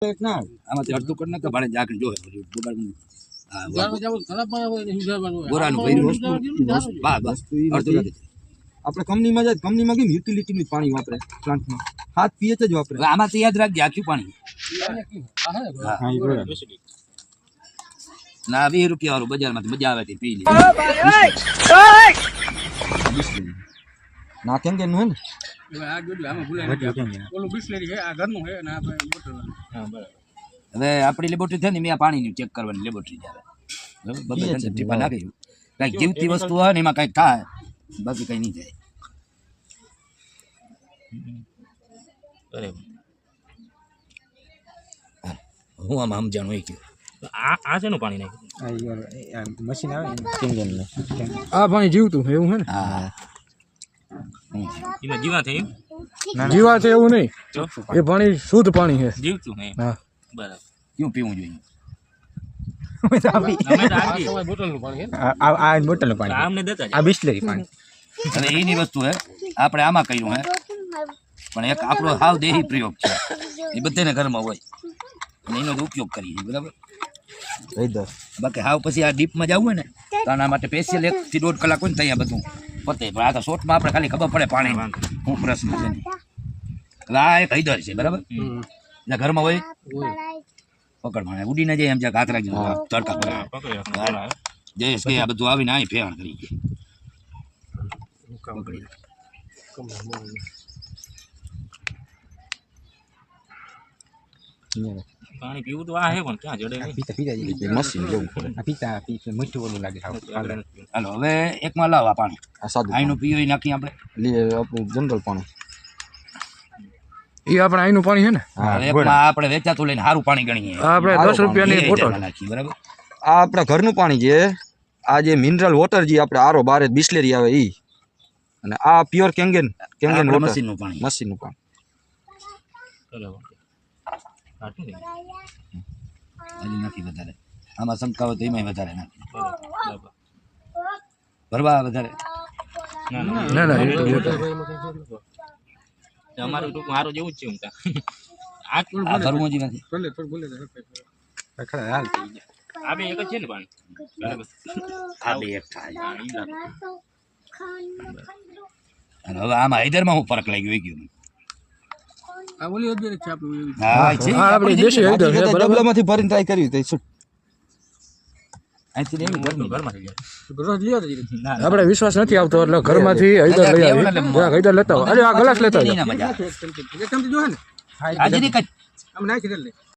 ના આમાંથી અડધું કરી નાખો ભાડે જાકડી જોવે આપણે કંપનીમાં જાય કંપનીમાં કેમ યુટિલિટીનું પાણી વાપરે પ્લાન્ટમાં 7 pH જ વાપરે આમાંથી યાદ રાખજે આખું પાણી ના 20 રૂપિયા વાળું બજારમાંથી મજા આવે તે પી લે ના કેમ કે નું હવે આપણી લેબોરેટરી છે ને મેં પાણીની ચેક કરવાની લેબોરેટરી જ્યારે બબે ટીપા નાખી કઈક જીવતી વસ્તુ હોય ને એમાં કઈક થાય બાકી કઈ નહીં જાય હું આમાં સમજાણું એ કહ્યું આ છે પાણી નાખ્યું મશીન આવે ને આ પાણી જીવતું એવું હે ને હા એમાં જીવા થયું જીવા છે એવું નહીં એ પાણી શુદ્ધ પાણી છે જીવતું હે હા બરાબર ક્યું પીવું જોઈએ આ બોટલનું પાણી આમને દેતા આ બિસ્લેરી પાણી હવે એની વસ્તુ હે આપણે આમાં કર્યું હે પણ એક આપણો હાવ દેહી પ્રયોગ છે એ બધાને ઘરમાં હોય અને એનો જ ઉપયોગ કરીએ બરાબર બાકી હાવ પછી આ ડીપમાં જવું હોય ને તો આના માટે સ્પેશિયલ 1 થી 1.5 કલાક હોય ને ત્યાં બધું પતે પણ આ તો શોર્ટમાં આપણે ખાલી ખબર પડે પાણી હું પ્રશ્ન છે ને એટલે આ એક હૈદર છે બરાબર એટલે ઘરમાં હોય પકડ માણે ઉડીને જાય એમ જ્યાં હાથ રાખી તડકા પડે જયેશ કે આ બધું આવીને અહીં ફેણ કરી પકડી પાણી પીવું તો આ હે પણ ક્યાં જડે નહીં મશીન જેવું પીતા મીઠું ઓલું લાગે હાલો હવે એકમાં લાવ આ પાણી આ સાદું આઈનું પીઓ નાખી આપણે આપણું જનરલ પાણી એ આપણે અહીંનું પાણી છે ને એકમાં આપણે વેચાતું લઈને સારું પાણી ગણીએ આપણે 10 રૂપિયાની બોટલ નાખી બરાબર આ આપણા ઘરનું પાણી છે આ જે મિનરલ વોટર જે આપણે આરો બારે બિસ્લેરી આવે ઈ અને આ પ્યોર કેંગન વોટર મશીનનું પાણી મશીનનું પાણી હજી નાખી વધારે આમાં શંકા હોય તો એમાં વધારે નાખી ભરવા વધારે ના ના અમારું ટૂંક મારું જેવું જ છે ઊંઘતા આ ભરવું જ નથી આ બે એક જ છે ને પાણી આ બે એક થાય અને હવે આમાં હૈદરમાં હું ફરક લાગ્યો એ ગયું હા છે આપણી દેશી હૈદર છે બરાબર ડબલામાંથી ભરીને ટ્રાય કર્યું તો શું અહીંથી એવી ગરમી આપણે વિશ્વાસ નથી આવતો એટલે ઘરમાંથી હૈદર લઈ આવી હૈદર લેતા હોય અરે આ ગ્લાસ લેતા હોય મજા આજે